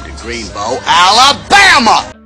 to Greenbow, Alabama!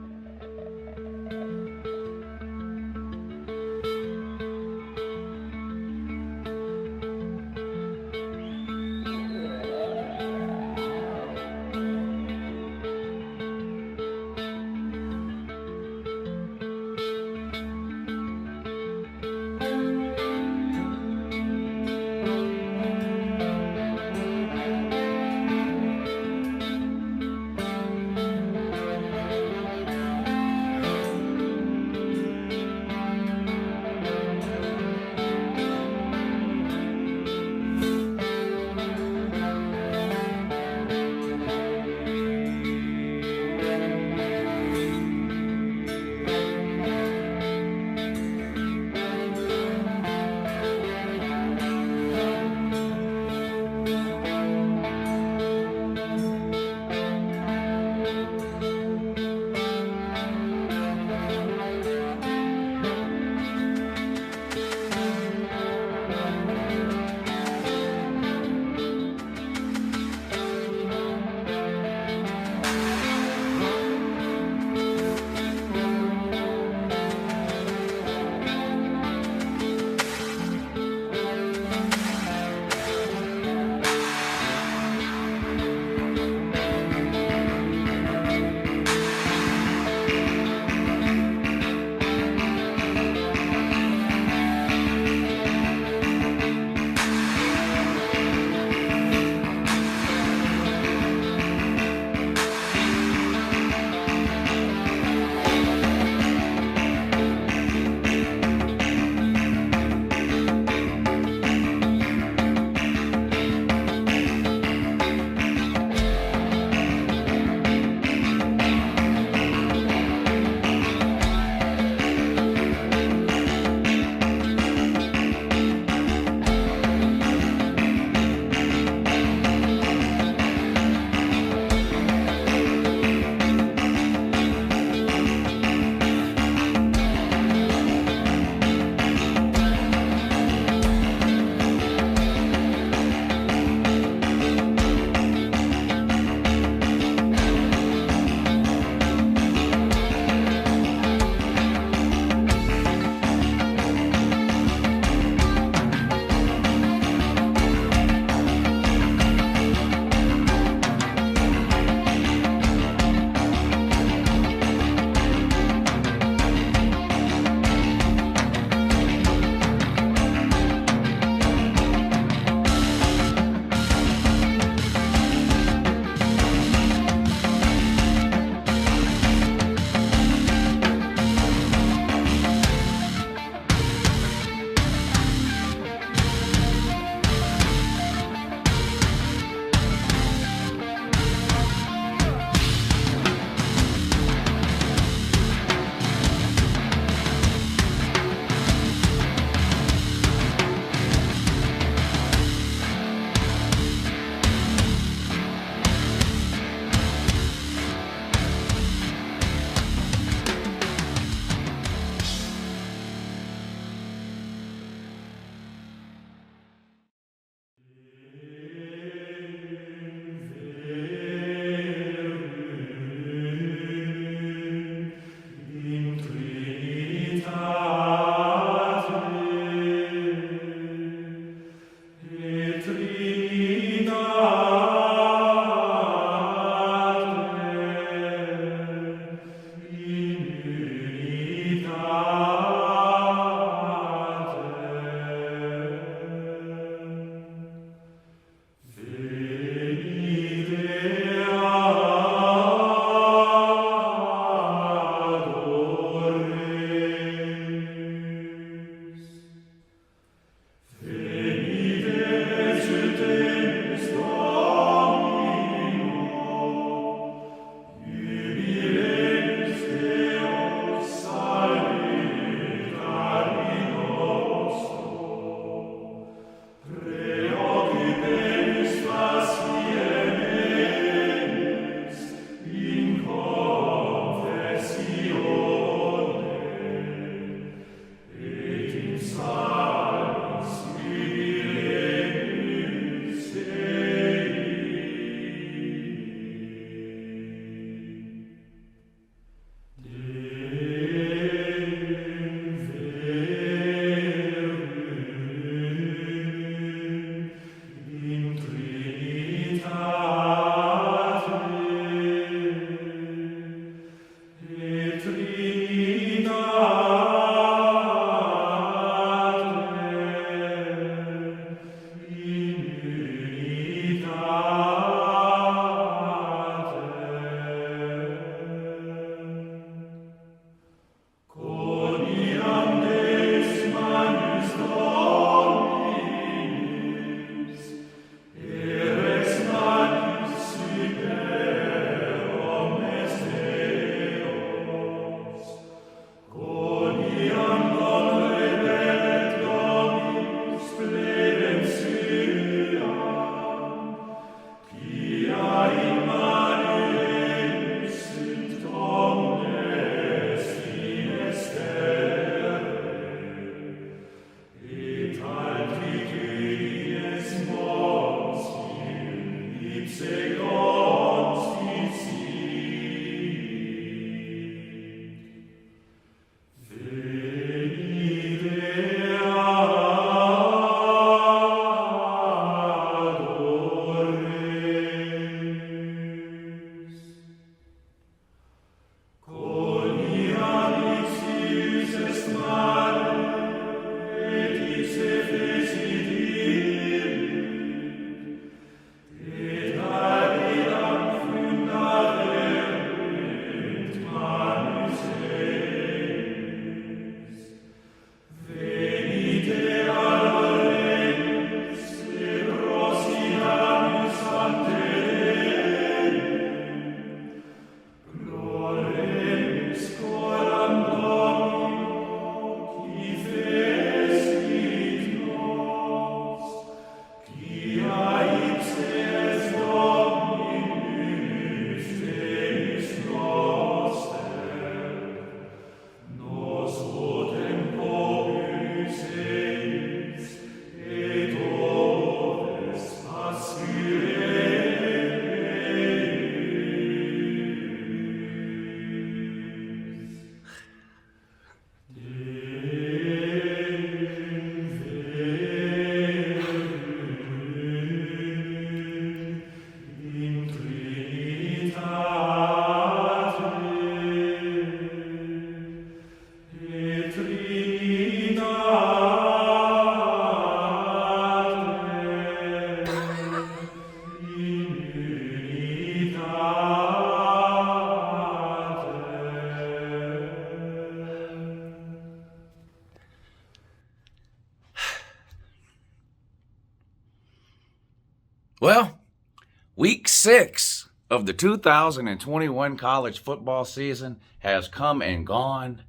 6 of the 2021 college football season has come and gone,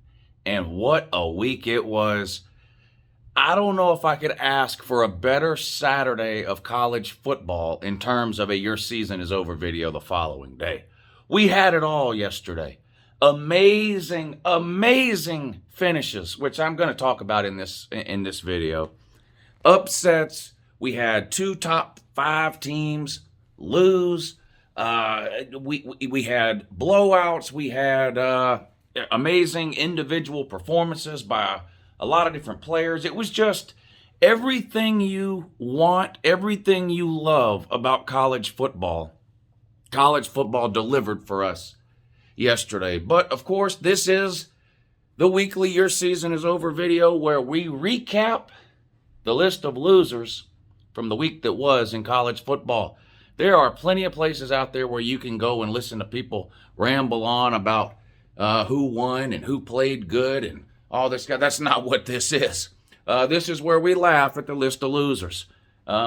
and what a week it was. I don't know if I could ask for a better Saturday of college football in terms of a your season is over video the following day. We had it all yesterday. Amazing, amazing finishes, which I'm going to talk about in this video. Upsets. We had 2 top 5 teams lose. We had blowouts. We had amazing individual performances by a lot of different players. It was just everything you want, everything you love about college football. College football delivered for us yesterday. But of course, this is the weekly Your Season is Over video where we recap the list of losers from the week that was in college football. There are plenty of places out there where you can go and listen to people ramble on about who won and who played good and all this guy. That's not what this is. This is where we laugh at the list of losers.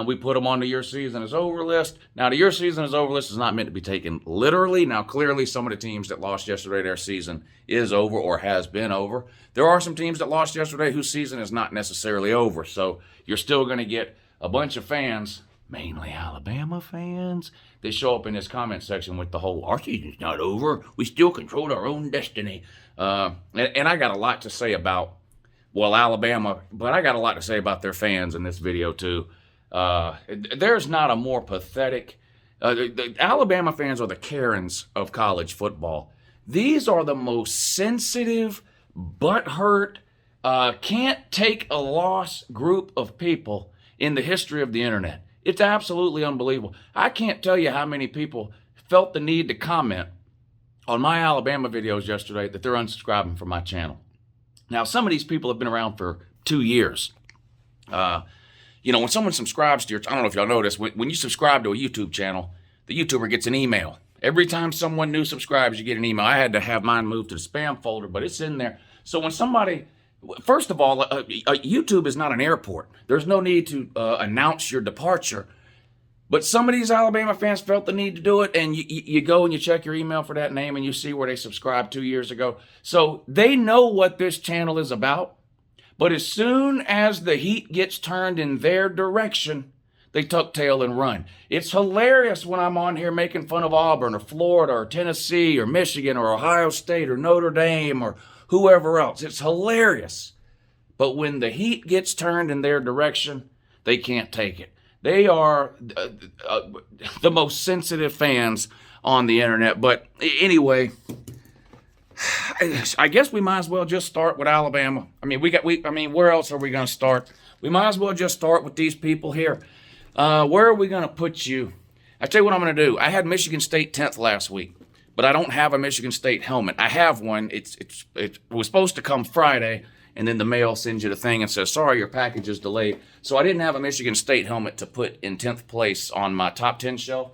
We put them on the Your Season is Over list. Now, the Your Season is Over list is not meant to be taken literally. Now, clearly, some of the teams that lost yesterday, their season is over or has been over. There are some teams that lost yesterday whose season is not necessarily over. So you're still going to get a bunch of fans, mainly Alabama fans, that show up in this comment section with the whole, our season's not over. We still control our own destiny. And I got a lot to say about, well, Alabama, but I got a lot to say about their fans in this video too. There's not a more pathetic, the Alabama fans are the Karens of college football. These are the most sensitive, butthurt, can't take a loss group of people in the history of the internet. It's absolutely unbelievable. I can't tell you how many people felt the need to comment on my Alabama videos yesterday that they're unsubscribing from my channel. Now, some of these people have been around for 2 years. You know, when someone subscribes to your, I don't know if y'all notice, when you subscribe to a YouTube channel, the YouTuber gets an email. Every time someone new subscribes, you get an email. I had to have mine moved to the spam folder, but it's in there. So when somebody, first of all, YouTube is not an airport. There's no need to announce your departure. But some of these Alabama fans felt the need to do it, and you go and you check your email for that name, and you see where they subscribed 2 years ago. So they know what this channel is about. But as soon as the heat gets turned in their direction, they tuck tail and run. It's hilarious when I'm on here making fun of Auburn or Florida or Tennessee or Michigan or Ohio State or Notre Dame or whoever else. It's hilarious. But when the heat gets turned in their direction, they can't take it. They are the most sensitive fans on the internet. But anyway, I guess we might as well just start with Alabama. I mean, where else are we going to start? We might as well just start with these people here. Where are we going to put you? I tell you what I'm going to do. I had Michigan State 10th last week, but I don't have a Michigan State helmet. I have one. It was supposed to come Friday, and then the mail sends you the thing and says, sorry, your package is delayed. So I didn't have a Michigan State helmet to put in 10th place on my top 10 shelf.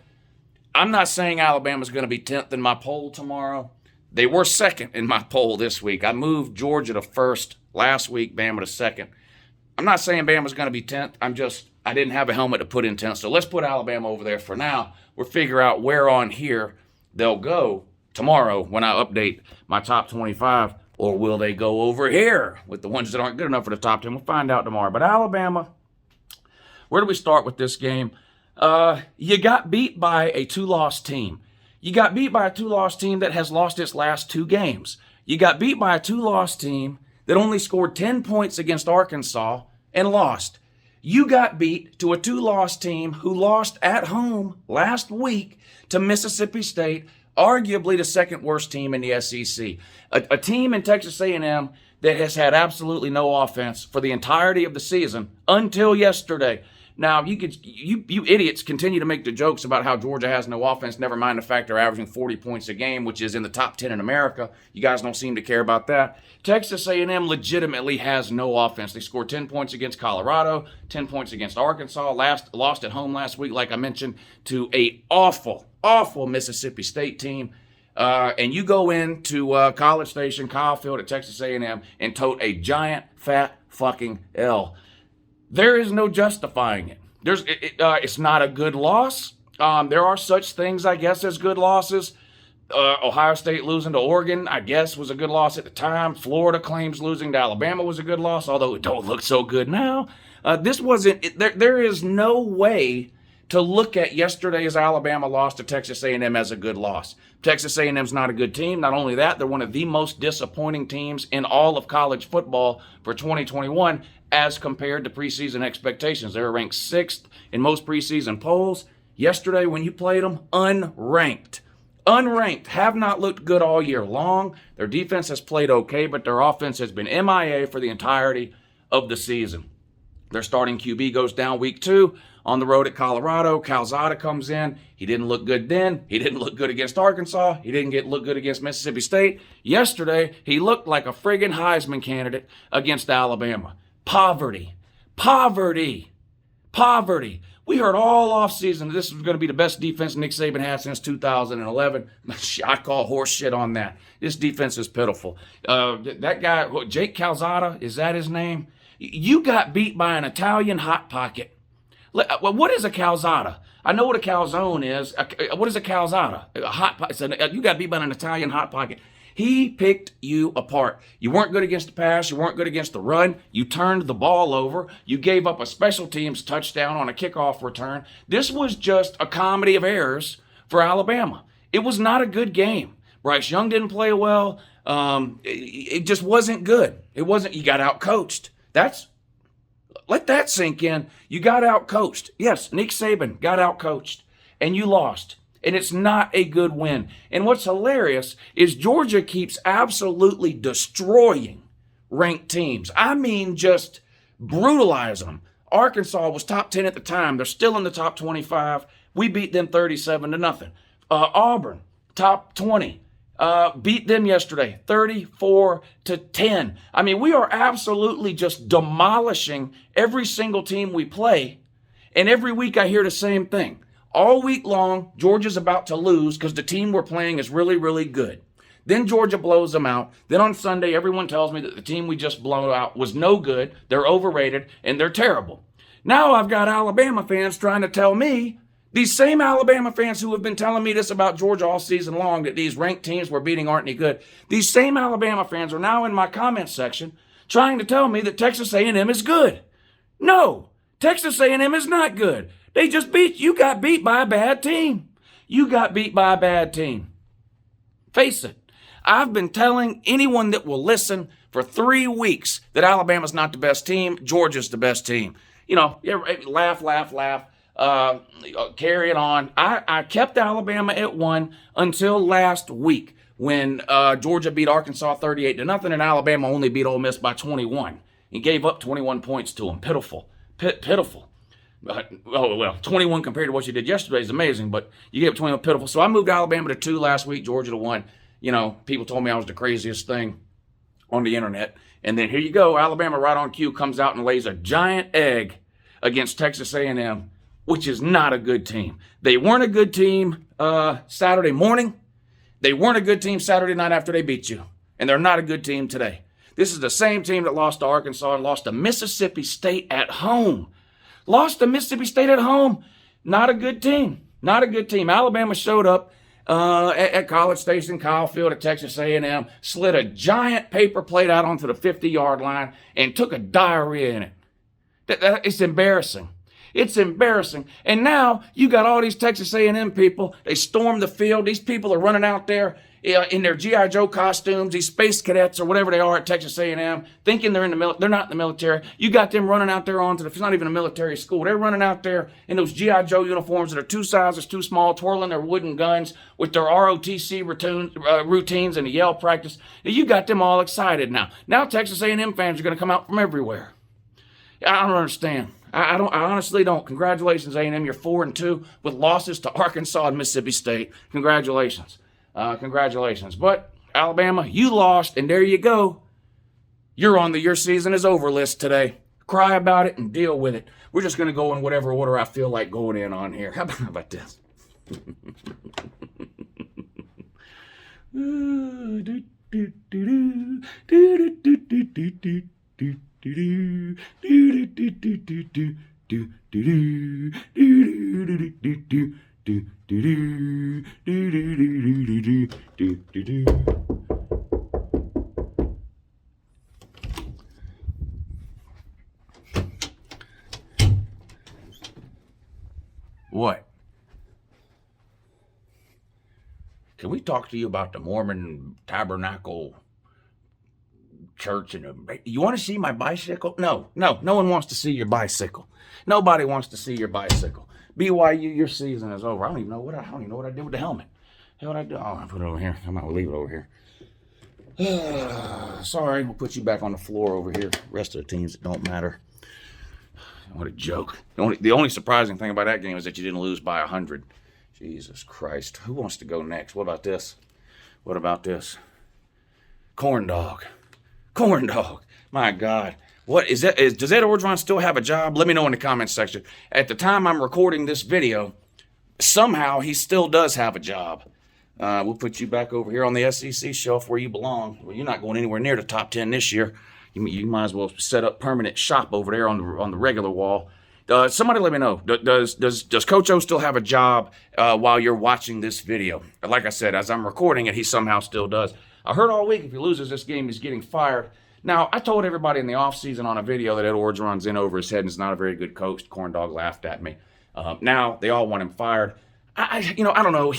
I'm not saying Alabama's going to be 10th in my poll tomorrow. They were 2nd in my poll this week. I moved Georgia to 1st last week, Bama to 2nd. I'm not saying Bama's going to be 10th. I didn't have a helmet to put in 10th. So let's put Alabama over there for now. We'll figure out where on here they'll go tomorrow when I update my top 25. Or will they go over here with the ones that aren't good enough for the top 10? We'll find out tomorrow. But Alabama, where do we start with this game? You got beat by a 2-loss team. You got beat by a 2-loss team that has lost its last 2 games. You got beat by a 2-loss team that only scored 10 points against Arkansas and lost. You got beat to a 2-loss team who lost at home last week to Mississippi State, arguably the 2nd worst team in the SEC. A team in Texas A&M that has had absolutely no offense for the entirety of the season until yesterday. Now, you idiots continue to make the jokes about how Georgia has no offense, never mind the fact they're averaging 40 points a game, which is in the top 10 in America. You guys don't seem to care about that. Texas A&M legitimately has no offense. They scored 10 points against Colorado, 10 points against Arkansas, lost at home last week, like I mentioned, to a awful Mississippi State team. And you go into College Station, Kyle Field at Texas A&M and tote a giant, fat fucking L. There is no justifying it. It's not a good loss. There are such things, I guess, as good losses. Ohio State losing to Oregon, I guess, was a good loss at the time. Florida claims losing to Alabama was a good loss, although it don't look so good now. This wasn't. There is no way to look at yesterday's Alabama loss to Texas A&M as a good loss. Texas A&M's not a good team. Not only that, they're one of the most disappointing teams in all of college football for 2021 as compared to preseason expectations. They were ranked 6th in most preseason polls. Yesterday, when you played them, unranked. Unranked, have not looked good all year long. Their defense has played okay, but their offense has been MIA for the entirety of the season. Their starting QB goes down week 2 on the road at Colorado. Calzada comes in. He didn't look good then. He didn't look good against Arkansas. He didn't look good against Mississippi State. Yesterday, he looked like a friggin' Heisman candidate against Alabama. Poverty. Poverty. Poverty. We heard all offseason that this was going to be the best defense Nick Saban had since 2011. I call horse shit on that. This defense is pitiful. That guy, Jake Calzada, is that his name? You got beat by an Italian Hot Pocket. Well, what is a calzada? I know what a calzone is. What is a calzada? A hot pocket. You got beat by an Italian Hot Pocket. He picked you apart. You weren't good against the pass. You weren't good against the run. You turned the ball over. You gave up a special teams touchdown on a kickoff return. This was just a comedy of errors for Alabama. It was not a good game. Bryce Young didn't play well. It just wasn't good. It wasn't. You got out-coached. Let that sink in. You got out-coached. Yes, Nick Saban got out-coached, and you lost. And it's not a good win. And what's hilarious is Georgia keeps absolutely destroying ranked teams. I mean, just brutalizing them. Arkansas was top 10 at the time. They're still in the top 25. We beat them 37-0. Auburn, top 20. Beat them yesterday, 34-10. I mean, we are absolutely just demolishing every single team we play. And every week I hear the same thing. All week long, Georgia's about to lose because the team we're playing is really, really good. Then Georgia blows them out. Then on Sunday, everyone tells me that the team we just blew out was no good, they're overrated, and they're terrible. Now I've got Alabama fans trying to tell me, these same Alabama fans who have been telling me this about Georgia all season long, that these ranked teams we're beating aren't any good, these same Alabama fans are now in my comment section trying to tell me that Texas A&M is good. No, Texas A&M is not good. They just beat you. Got beat by a bad team. You got beat by a bad team. Face it. I've been telling anyone that will listen for 3 weeks that Alabama's not the best team. Georgia's the best team. You know, laugh. Carry it on. I kept Alabama at 1 until last week when Georgia beat Arkansas 38-0 and Alabama only beat Ole Miss by 21. He gave up 21 points to them. Pitiful. Pitiful. 21 compared to what you did yesterday is amazing, but you gave up 21, pitiful. So I moved Alabama to 2 last week, Georgia to 1. You know, people told me I was the craziest thing on the internet. And then here you go, Alabama right on cue comes out and lays a giant egg against Texas A&M, which is not a good team. They weren't a good team Saturday morning. They weren't a good team Saturday night after they beat you. And they're not a good team today. This is the same team that lost to Arkansas and lost to Mississippi State at home. Lost to Mississippi State at home. Not a good team. Not a good team. Alabama showed up at College Station, Kyle Field at Texas A&M, slid a giant paper plate out onto the 50-yard line, and took a diarrhea in it. It's embarrassing. It's embarrassing. And now you got all these Texas A&M people. They stormed the field. These people are running out there in their G.I. Joe costumes, these space cadets or whatever they are at Texas A&M, thinking they're in the military. They're not in the military. You got them running out there it's not even a military school. They're running out there in those G.I. Joe uniforms that are 2 sizes too small, twirling their wooden guns with their ROTC routines and the yell practice. You got them all excited now. Now Texas A&M fans are going to come out from everywhere. I don't understand. I honestly don't. Congratulations, A&M. You're 4-2 with losses to Arkansas and Mississippi State. Congratulations. Congratulations. But Alabama, you lost, and there you go. You're on the your season is over list today. Cry about it and deal with it. We're just going to go in whatever order I feel like going in on here. How about this? do do do do do do do do do. What? Can we talk to you about the Mormon Tabernacle Church? You want to see my bicycle? No one wants to see your bicycle. Nobody wants to see your bicycle. BYU, your season is over. I don't even know what I did with the helmet. What I do? Oh, I put it over here. I'm gonna leave it over here. Sorry, we'll put you back on the floor over here. Rest of the teams, it don't matter. What a joke. The only surprising thing about that game is that you didn't lose by 100. Jesus Christ. Who wants to go next? What about this? What about this? Corn dog. Corn dog. My God. What is that? Does Ed Orgeron still have a job? Let me know in the comments section. At the time I'm recording this video, somehow he still does have a job. We'll put you back over here on the SEC shelf where you belong. Well, you're not going anywhere near the top 10 this year. You might as well set up permanent shop over there on the regular wall. Somebody let me know. Does Coach O still have a job while you're watching this video? Like I said, as I'm recording it, he somehow still does. I heard all week if he loses this game, he's getting fired. Now, I told everybody in the offseason on a video that Ed Orgeron's in over his head and is not a very good coach. Corn dog laughed at me. Now they all want him fired. I don't know.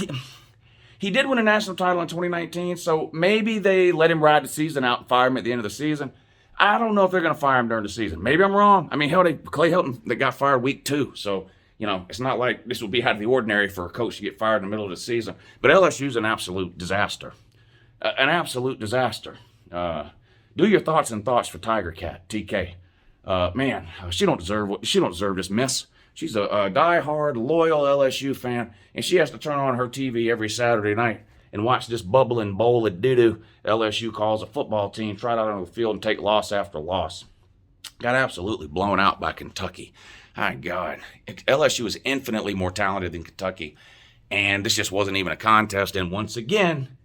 He did win a national title in 2019, so maybe they let him ride the season out and fire him at the end of the season. I don't know if they're going to fire him during the season. Maybe I'm wrong. I mean, hell, Clay Helton that got fired week 2. So, it's not like this would be out of the ordinary for a coach to get fired in the middle of the season. But LSU's an absolute disaster. An absolute disaster. Do your thoughts for Tiger Cat, TK. Man, she don't deserve this mess. She's a die-hard, loyal LSU fan, and she has to turn on her TV every Saturday night and watch this bubbling bowl of doo-doo LSU calls a football team trot out on the field and take loss after loss. Got absolutely blown out by Kentucky. My God. LSU is infinitely more talented than Kentucky, and this just wasn't even a contest. And once again,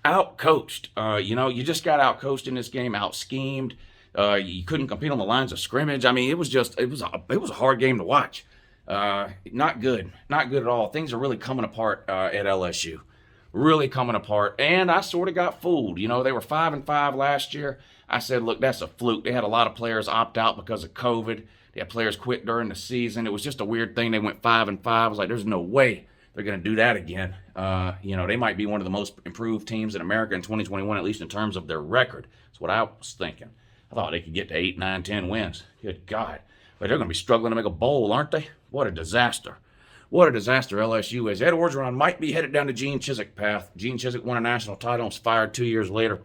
out-coached. You just got out-coached in this game, out-schemed. You couldn't compete on the lines of scrimmage. I mean, it was a hard game to watch. Not good at all. Things are really coming apart at LSU. Really coming apart, and I sort of got fooled. They were 5-5 last year. I said, look, that's a fluke. They had a lot of players opt out because of COVID. They had players quit during the season. It was just a weird thing. They went 5-5. I was like, there's no way they're going to do that again. They might be one of the most improved teams in America in 2021, at least in terms of their record. That's what I was thinking. I thought they could get to 8, 9, 10 wins. Good God. But they're going to be struggling to make a bowl, aren't they? What a disaster. What a disaster LSU is. Ed Orgeron might be headed down the Gene Chizik path. Gene Chizik won a national title and was fired 2 years later.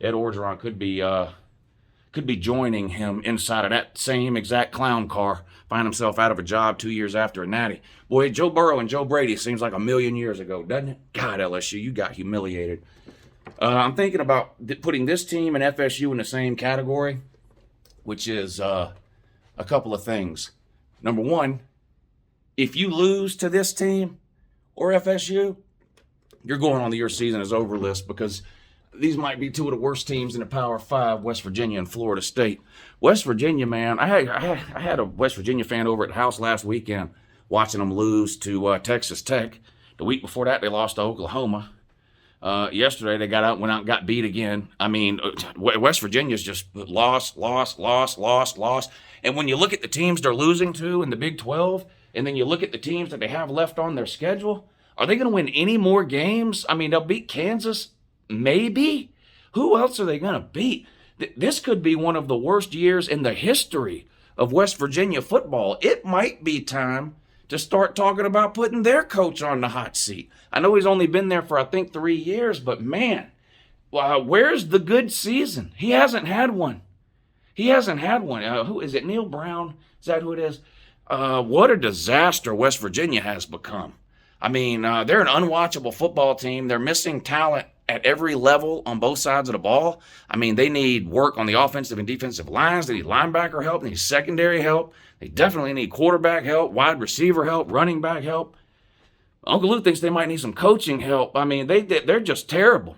Ed Orgeron could be joining him inside of that same exact clown car, find himself out of a job 2 years after a natty. Boy, Joe Burrow and Joe Brady seems like a million years ago, doesn't it? God, LSU, you got humiliated. I'm thinking about putting this team and FSU in the same category, which is a couple of things. Number one, if you lose to this team or FSU, you're going on the your season is over list, because these might be two of the worst teams in the Power 5, West Virginia and Florida State. West Virginia, man, I had a West Virginia fan over at the house last weekend watching them lose to Texas Tech. The week before that, they lost to Oklahoma. Yesterday, they went out and got beat again. I mean, West Virginia's just lost. And when you look at the teams they're losing to in the Big 12, and then you look at the teams that they have left on their schedule, are they going to win any more games? I mean, they'll beat Kansas, maybe. Who else are they going to beat? This could be one of the worst years in the history of West Virginia football. It might be time to start talking about putting their coach on the hot seat. I know he's only been there for, I think, 3 years, but man, where's the good season? He hasn't had one. Who is it? Neil Brown? Is that who it is? What a disaster West Virginia has become. I mean, they're an unwatchable football team. They're missing talent at every level on both sides of the ball. I mean, they need work on the offensive and defensive lines. They need linebacker help. They need secondary help. They definitely need quarterback help, wide receiver help, running back help. Uncle Lou thinks they might need some coaching help. I mean, they're just terrible.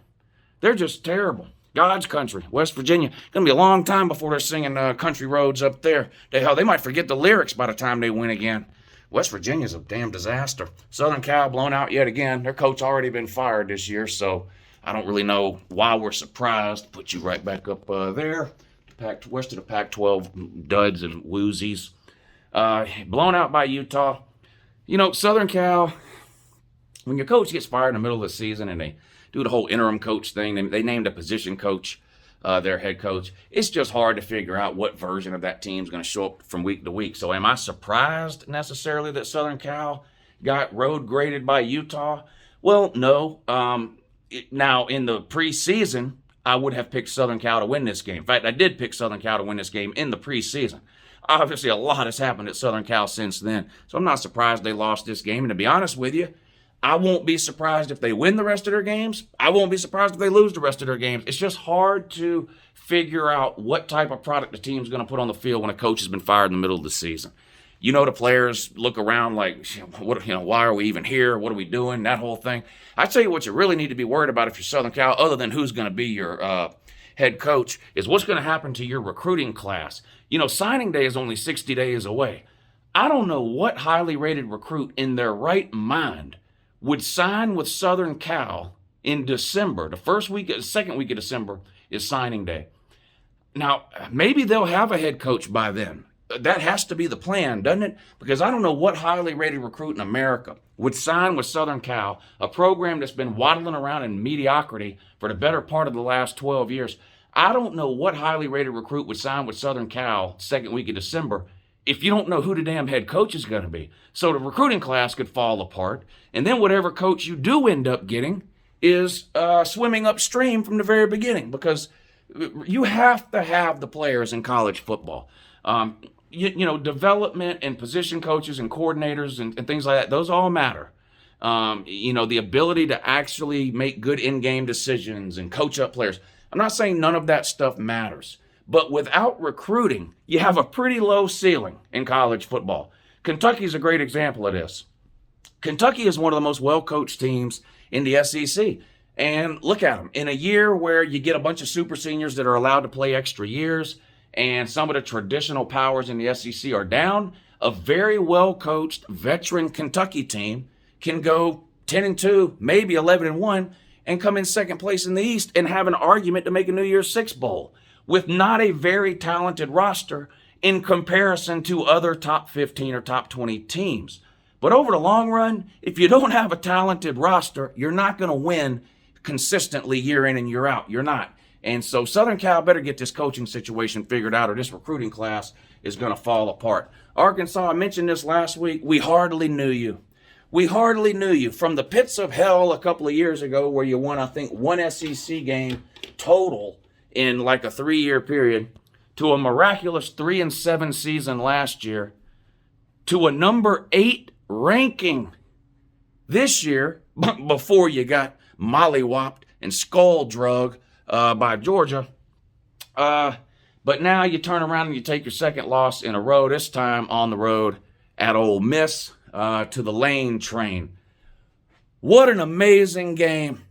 They're just terrible. God's country, West Virginia. Going to be a long time before they're singing country roads up there. Hell, they might forget the lyrics by the time they win again. West Virginia's a damn disaster. Southern Cal blown out yet again. Their coach already been fired this year, so I don't really know why we're surprised. Put you right back up there. West of the Pac-12 duds and woozies. Blown out by Utah. Southern Cal, when your coach gets fired in the middle of the season and they do the whole interim coach thing, they named a position coach their head coach. It's just hard to figure out what version of that team's going to show up from week to week. So am I surprised necessarily that Southern Cal got road graded by Utah? Well, no. Now, in the preseason, I would have picked Southern Cal to win this game. In fact, I did pick Southern Cal to win this game in the preseason. Obviously, a lot has happened at Southern Cal since then, so I'm not surprised they lost this game. And to be honest with you, I won't be surprised if they win the rest of their games. I won't be surprised if they lose the rest of their games. It's just hard to figure out what type of product the team's going to put on the field when a coach has been fired in the middle of the season. The players look around like, why are we even here? What are we doing? That whole thing. I tell you what you really need to be worried about if you're Southern Cal, other than who's going to be your head coach, is what's going to happen to your recruiting class. Signing day is only 60 days away. I don't know what highly rated recruit in their right mind would sign with Southern Cal in December. The second week of December is signing day. Now, maybe they'll have a head coach by then. That has to be the plan, doesn't it? Because I don't know what highly rated recruit in America would sign with Southern Cal, a program that's been waddling around in mediocrity for the better part of the last 12 years. I don't know what highly rated recruit would sign with Southern Cal second week of December if you don't know who the damn head coach is going to be. So the recruiting class could fall apart, and then whatever coach you do end up getting is swimming upstream from the very beginning, because you have to have the players in college football. Development and position coaches and coordinators and things like that, those all matter. The ability to actually make good in-game decisions and coach up players. I'm not saying none of that stuff matters. But without recruiting, you have a pretty low ceiling in college football. Kentucky's a great example of this. Kentucky is one of the most well-coached teams in the SEC. And look at them. In a year where you get a bunch of super seniors that are allowed to play extra years, and some of the traditional powers in the SEC are down, a very well-coached veteran Kentucky team can go 10-2, maybe 11-1, and come in second place in the East and have an argument to make a New Year's Six bowl with not a very talented roster in comparison to other top 15 or top 20 teams. But over the long run, if you don't have a talented roster, you're not going to win consistently year in and year out. You're not. And so Southern Cal better get this coaching situation figured out, or this recruiting class is going to fall apart. Arkansas, I mentioned this last week, we hardly knew you. We hardly knew you. From the pits of hell a couple of years ago where you won, I think, one SEC game total in like a 3-year period, to a miraculous 3-7 season last year, to a number 8 ranking this year, before you got mollywopped and skull drug by Georgia. But now you turn around and you take your second loss in a row, this time on the road at Ole Miss, to the Lane Train. What an amazing game.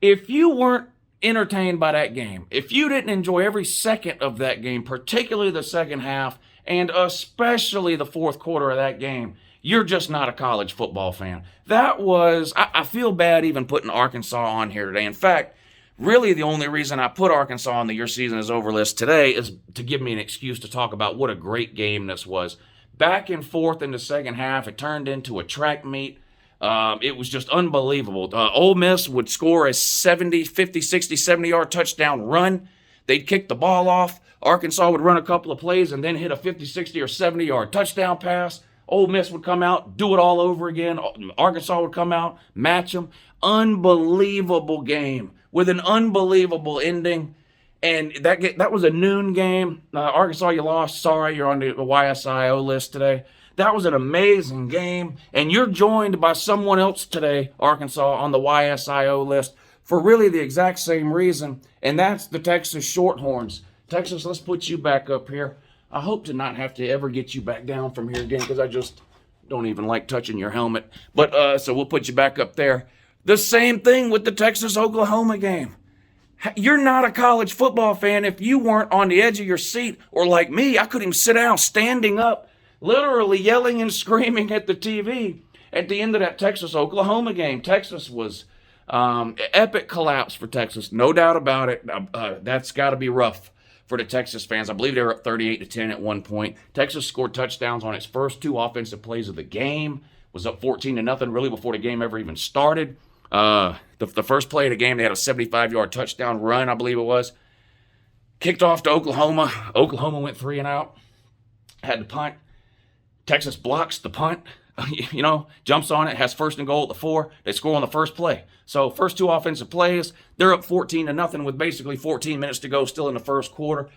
If you weren't entertained by that game, if you didn't enjoy every second of that game, particularly the second half, and especially the fourth quarter of that game, you're just not a college football fan. I feel bad even putting Arkansas on here today. In fact, really the only reason I put Arkansas on the Your Season is Over list today is to give me an excuse to talk about what a great game this was. Back and forth in the second half, it turned into a track meet. It was just unbelievable. Ole Miss would score a 50, 60, 70-yard touchdown run. They'd kick the ball off. Arkansas would run a couple of plays and then hit a 50, 60, or 70-yard touchdown pass. Ole Miss would come out, do it all over again. Arkansas would come out, match them. Unbelievable game with an unbelievable ending. And that was a noon game. Arkansas, you lost. Sorry, you're on the YSIO list today. That was an amazing game. And you're joined by someone else today, Arkansas, on the YSIO list for really the exact same reason, and that's the Texas Shorthorns. Texas, let's put you back up here. I hope to not have to ever get you back down from here again, because I just don't even like touching your helmet. But so we'll put you back up there. The same thing with the Texas-Oklahoma game. You're not a college football fan if you weren't on the edge of your seat, or like me, I couldn't even sit down, standing up, literally yelling and screaming at the TV at the end of that Texas-Oklahoma game. Texas was epic collapse for Texas, no doubt about it. That's got to be rough for the Texas fans. I believe they were up 38-10 at one point. Texas scored touchdowns on its first 2 offensive plays of the game, was up 14-0 really before the game ever even started. The first play of the game, they had a 75-yard touchdown run, I believe it was. Kicked off to Oklahoma. Oklahoma went 3-and-out. Had the punt. Texas blocks the punt. Jumps on it, has first and goal at the 4. They score on the first play. So first 2 offensive plays, they're up 14-0 with basically 14 minutes to go still in the first quarter.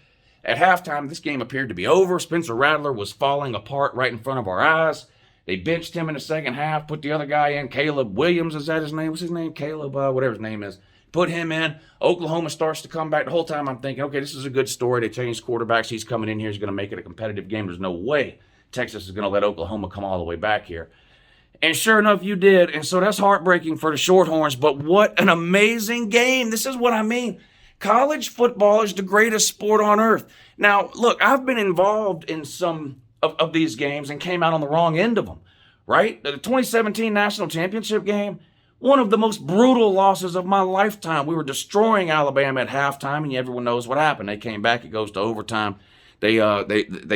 At halftime, this game appeared to be over. Spencer Rattler was falling apart right in front of our eyes. They benched him in the second half, put the other guy in, Caleb Williams, is that his name? What's his name? Caleb, whatever his name is. Put him in. Oklahoma starts to come back. The whole time I'm thinking, okay, this is a good story. They changed quarterbacks. He's coming in here. He's going to make it a competitive game. There's no way Texas is going to let Oklahoma come all the way back here. And sure enough, you did. And so that's heartbreaking for the Shorthorns. But what an amazing game. This is what I mean. College football is the greatest sport on earth. Now, look, I've been involved in some of these games and came out on the wrong end of them, right? The 2017 National Championship game, one of the most brutal losses of my lifetime. We were destroying Alabama at halftime, and everyone knows what happened. They came back. It goes to overtime. They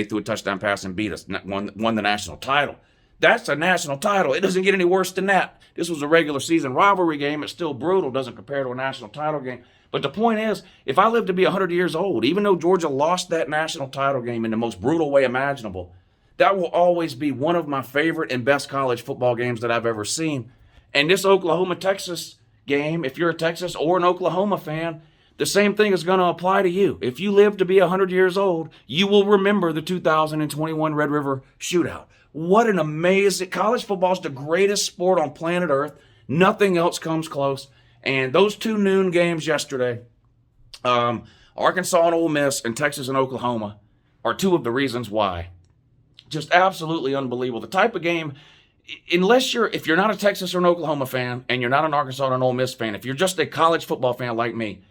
threw a touchdown pass and beat us, won the national title. That's a national title. It doesn't get any worse than that. This was a regular season rivalry game. It's still brutal. Doesn't compare to a national title game. But the point is, if I live to be 100 years old, even though Georgia lost that national title game in the most brutal way imaginable, that will always be one of my favorite and best college football games that I've ever seen. And this Oklahoma-Texas game, if you're a Texas or an Oklahoma fan, the same thing is going to apply to you. If you live to be 100 years old, you will remember the 2021 Red River Shootout. What an amazing... College football is the greatest sport on planet Earth. Nothing else comes close. And those 2 noon games yesterday, Arkansas and Ole Miss and Texas and Oklahoma, are 2 of the reasons why. Just absolutely unbelievable. The type of game, if you're not a Texas or an Oklahoma fan, and you're not an Arkansas or an Ole Miss fan, if you're just a college football fan like me,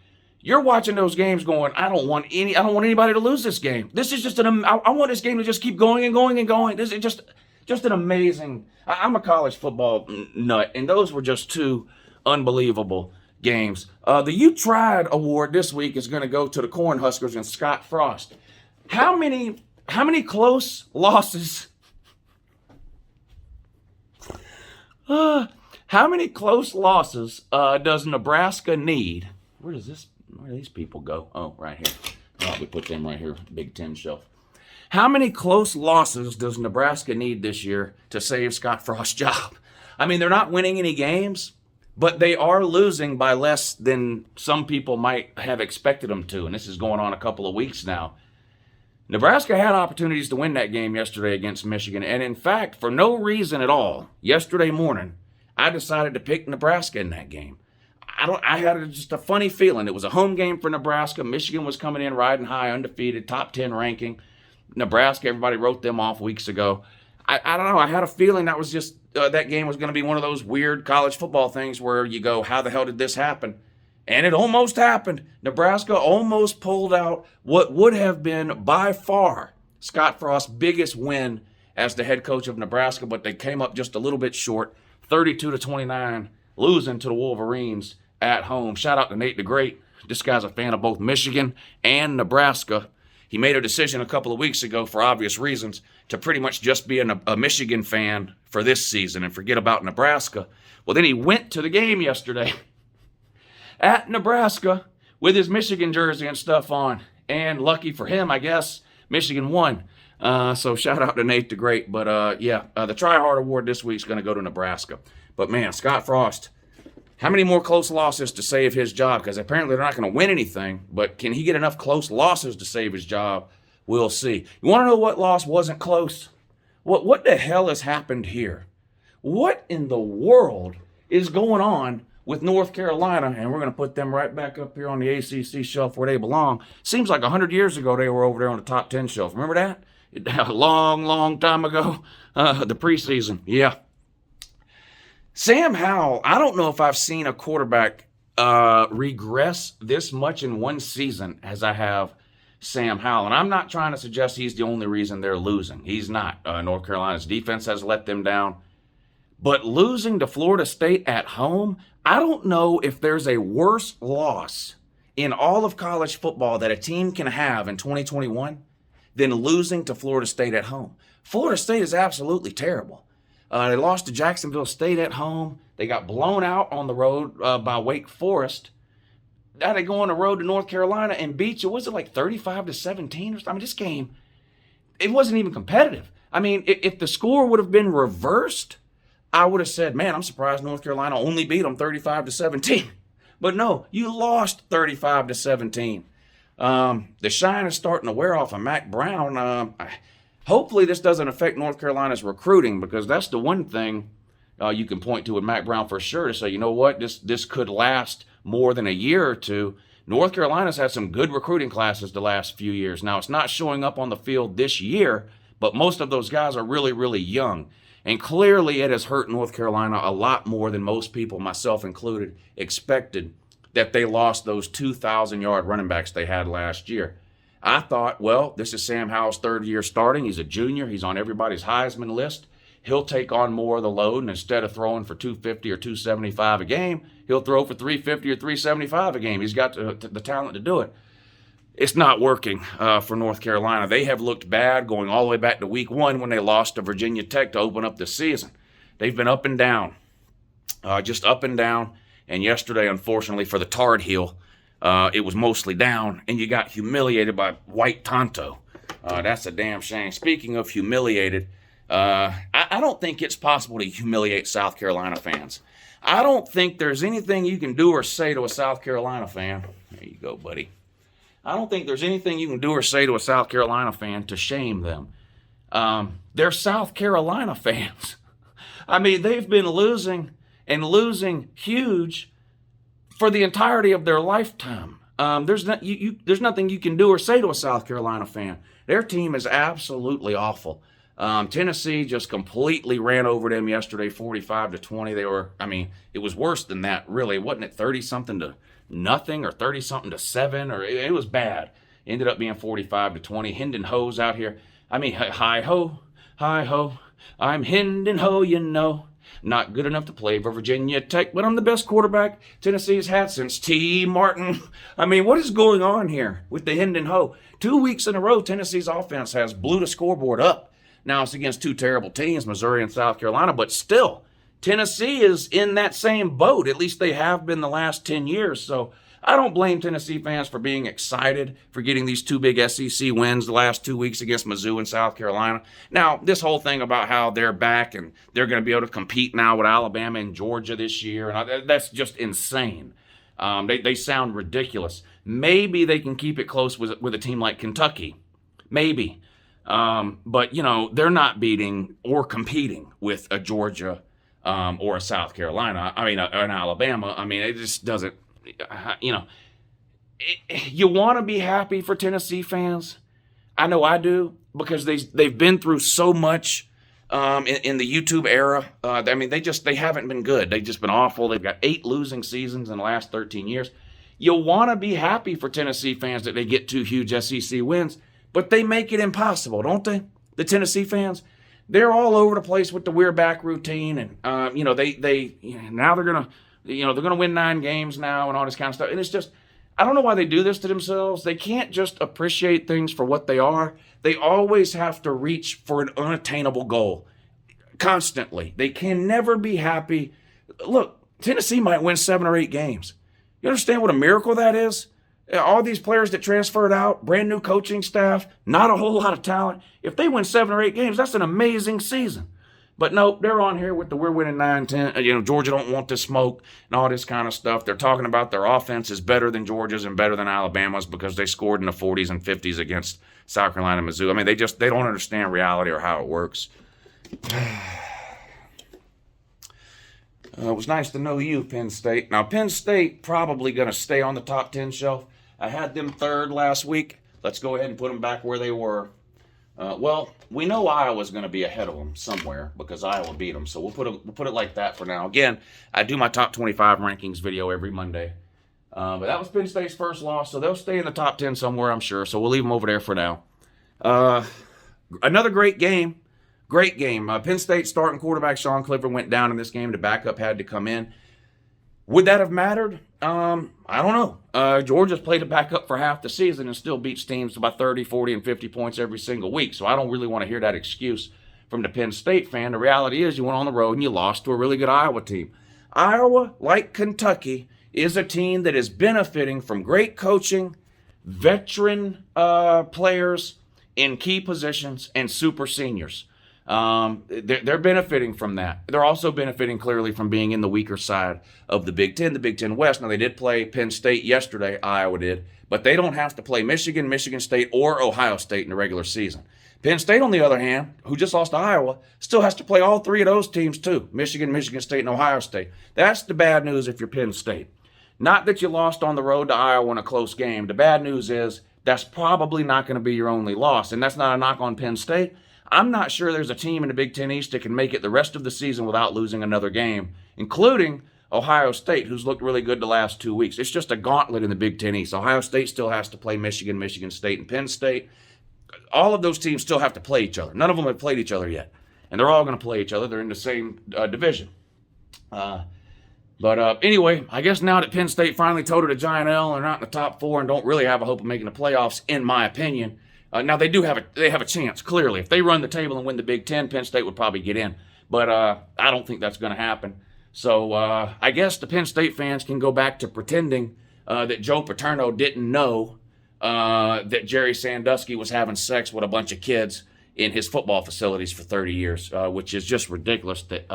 you're watching those games going, I don't want anybody to lose this game. This is just I want this game to just keep going and going and going. This is just an amazing... I'm a college football nut, and those were just 2 unbelievable games. The You Tried award this week is going to go to the Cornhuskers and Scott Frost. How many close losses? How many close losses does Nebraska need? Where do these people go? Oh, right here. Oh, we put them right here, Big Ten shelf. How many close losses does Nebraska need this year to save Scott Frost's job? I mean, they're not winning any games, but they are losing by less than some people might have expected them to, and this is going on a couple of weeks now. Nebraska had opportunities to win that game yesterday against Michigan, and in fact, for no reason at all, yesterday morning, I decided to pick Nebraska in that game. I had just a funny feeling. It was a home game for Nebraska. Michigan was coming in riding high, undefeated, top 10 ranking. Nebraska, everybody wrote them off weeks ago. I don't know. I had a feeling that was just that game was going to be one of those weird college football things where you go, how the hell did this happen? And it almost happened. Nebraska almost pulled out what would have been by far Scott Frost's biggest win as the head coach of Nebraska, but they came up just a little bit short, 32-29, losing to the Wolverines at home. Shout out to Nate the Great. This guy's a fan of both Michigan and Nebraska. He made a decision a couple of weeks ago, for obvious reasons, to pretty much just be a Michigan fan for this season and forget about Nebraska. Well, then he went to the game yesterday at Nebraska with his Michigan jersey and stuff on. And lucky for him, I guess, Michigan won. So shout out to Nate the Great. But the Try Hard Award this week is going to go to Nebraska. But man, Scott Frost, how many more close losses to save his job? Because apparently they're not going to win anything. But can he get enough close losses to save his job? We'll see. You want to know what loss wasn't close? What the hell has happened here? What in the world is going on with North Carolina? And we're going to put them right back up here on the ACC shelf where they belong. Seems like 100 years ago they were over there on the top 10 shelf. Remember that? A long, long time ago. The preseason. Yeah. Sam Howell, I don't know if I've seen a quarterback regress this much in one season as I have Sam Howell. And I'm not trying to suggest he's the only reason they're losing. He's not. North Carolina's defense has let them down. But losing to Florida State at home, I don't know if there's a worse loss in all of college football that a team can have in 2021 than losing to Florida State at home. Florida State is absolutely terrible. They lost to Jacksonville State at home. They got blown out on the road by Wake Forest. Now they go on the road to North Carolina and beat you. Was it like 35-17 or something? I mean, this game, it wasn't even competitive. I mean, if the score would have been reversed, I would have said, man, I'm surprised North Carolina only beat them 35-17. But no, you lost 35-17. The shine is starting to wear off of Mack Brown. Hopefully this doesn't affect North Carolina's recruiting, because that's the one thing you can point to with Mack Brown for sure to say, you know what, this could last more than a year or two. North Carolina's had some good recruiting classes the last few years. Now, it's not showing up on the field this year, but most of those guys are really, really young. And clearly it has hurt North Carolina a lot more than most people, myself included, expected, that they lost those 2,000-yard running backs they had last year. I thought, well, this is Sam Howell's third year starting. He's a junior. He's on everybody's Heisman list. He'll take on more of the load, and instead of throwing for 250 or 275 a game, he'll throw for 350 or 375 a game. He's got the talent to do it. It's not working for North Carolina. They have looked bad going all the way back to week 1 when they lost to Virginia Tech to open up the season. They've been up and down, just up and down. And yesterday, unfortunately, for the Tard Heel, it was mostly down, and you got humiliated by White Tonto. That's a damn shame. Speaking of humiliated, I don't think it's possible to humiliate South Carolina fans. I don't think there's anything you can do or say to a South Carolina fan. There you go, buddy. I don't think there's anything you can do or say to a South Carolina fan to shame them. They're South Carolina fans. I mean, they've been losing and losing huge for the entirety of their lifetime. There's nothing you can do or say to a South Carolina fan. Their team is absolutely awful. Tennessee just completely ran over them yesterday, 45-20. It was worse than that, really. Wasn't it 30-something to nothing or 30-something to 7? Or it was bad. Ended up being 45-20. Hendon Ho's out here. Hi-ho, I'm Hendon Ho, you know. Not good enough to play for Virginia Tech, but I'm the best quarterback Tennessee's had since T. Martin. What is going on here with the Hendon Ho? 2 weeks in a row, Tennessee's offense has blew the scoreboard up. Now, it's against two terrible teams, Missouri and South Carolina, but still, Tennessee is in that same boat. At least they have been the last 10 years. So I don't blame Tennessee fans for being excited for getting these two big SEC wins the last 2 weeks against Mizzou and South Carolina. Now, this whole thing about how they're back and they're going to be able to compete now with Alabama and Georgia this year, and that's just insane. They sound ridiculous. Maybe they can keep it close with a team like Kentucky. Maybe. But, they're not beating or competing with a Georgia or a South Carolina. An Alabama. It just doesn't. You want to be happy for Tennessee fans. I know I do, because they've been through so much in the YouTube era. They haven't been good. They've just been awful. They've got 8 losing seasons in the last 13 years. You want to be happy for Tennessee fans that they get 2 huge SEC wins, but they make it impossible, don't they? The Tennessee fans, they're all over the place with the we're back routine, and now they're gonna. They're going to win 9 games now and all this kind of stuff. And it's just, I don't know why they do this to themselves. They can't just appreciate things for what they are. They always have to reach for an unattainable goal constantly. They can never be happy. Look, Tennessee might win 7 or 8 games. You understand what a miracle that is? All these players that transferred out, brand new coaching staff, not a whole lot of talent. If they win 7 or 8 games, that's an amazing season. But no, they're on here with the we're winning 9-10. Georgia don't want to smoke and all this kind of stuff. They're talking about their offense is better than Georgia's and better than Alabama's because they scored in the 40s and 50s against South Carolina and Mizzou. They don't understand reality or how it works. It was nice to know you, Penn State. Now, Penn State probably going to stay on the top 10 shelf. I had them 3rd last week. Let's go ahead and put them back where they were. We know Iowa's going to be ahead of them somewhere because Iowa beat them. So we'll put it like that for now. Again, I do my top 25 rankings video every Monday. But that was Penn State's first loss, so they'll stay in the top 10 somewhere, I'm sure. So we'll leave them over there for now. Another great game. Great game. Penn State starting quarterback Sean Clifford went down in this game. The backup had to come in. Would that have mattered? I don't know. Georgia's played a backup for half the season and still beats teams by 30, 40, and 50 points every single week. So I don't really want to hear that excuse from the Penn State fan. The reality is you went on the road and you lost to a really good Iowa team. Iowa, like Kentucky, is a team that is benefiting from great coaching, veteran players in key positions, and super seniors. They're benefiting from that. They're also benefiting clearly from being in the weaker side of the Big Ten, the Big Ten West. Now, they did play Penn State yesterday, Iowa did, but they don't have to play Michigan, Michigan State, or Ohio State in the regular season. Penn State, on the other hand, who just lost to Iowa, still has to play all three of those teams too, Michigan, Michigan State, and Ohio State. That's the bad news if you're Penn State. Not that you lost on the road to Iowa in a close game. The bad news is that's probably not going to be your only loss, and that's not a knock on Penn State. I'm not sure there's a team in the Big Ten East that can make it the rest of the season without losing another game, including Ohio State, who's looked really good the last 2 weeks. It's just a gauntlet in the Big Ten East. Ohio State still has to play Michigan, Michigan State, and Penn State. All of those teams still have to play each other. None of them have played each other yet, and they're all going to play each other. They're in the same division. But anyway, I guess now that Penn State finally toted a giant L and are not in the top four and don't really have a hope of making the playoffs, in my opinion. Now they have a chance, clearly. If they run the table and win the Big Ten, Penn State would probably get in. But I don't think that's going to happen. So I guess the Penn State fans can go back to pretending that Joe Paterno didn't know that Jerry Sandusky was having sex with a bunch of kids in his football facilities for 30 years, which is just ridiculous that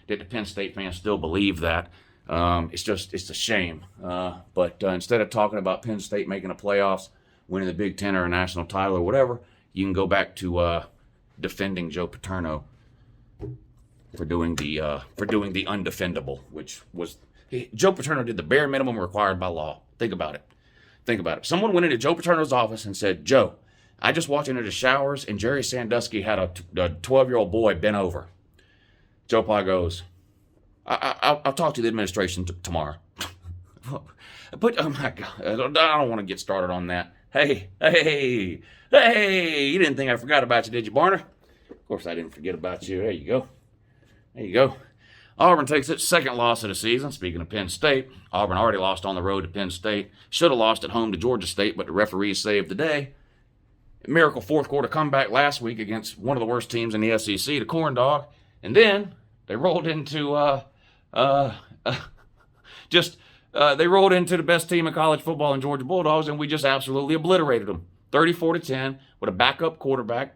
the Penn State fans still believe that. It's a shame. But instead of talking about Penn State making the playoffs, winning the Big Ten or a national title or whatever, you can go back to defending Joe Paterno for doing the undefendable, which was Joe Paterno did the bare minimum required by law. Think about it. Someone went into Joe Paterno's office and said, "Joe, I just walked into the showers and Jerry Sandusky had a 12-year-old boy bent over." Joe Pye goes, I'll talk to the administration tomorrow. But, oh my God, I don't want to get started on that. Hey, you didn't think I forgot about you, did you, Barner? Of course I didn't forget about you. There you go. Auburn takes its second loss of the season. Speaking of Penn State, Auburn already lost on the road to Penn State. Should have lost at home to Georgia State, but the referees saved the day. Miracle fourth quarter comeback last week against one of the worst teams in the SEC, the Corn Dog. And then they rolled into the best team in college football in Georgia Bulldogs, and we just absolutely obliterated them. 34-10 with a backup quarterback,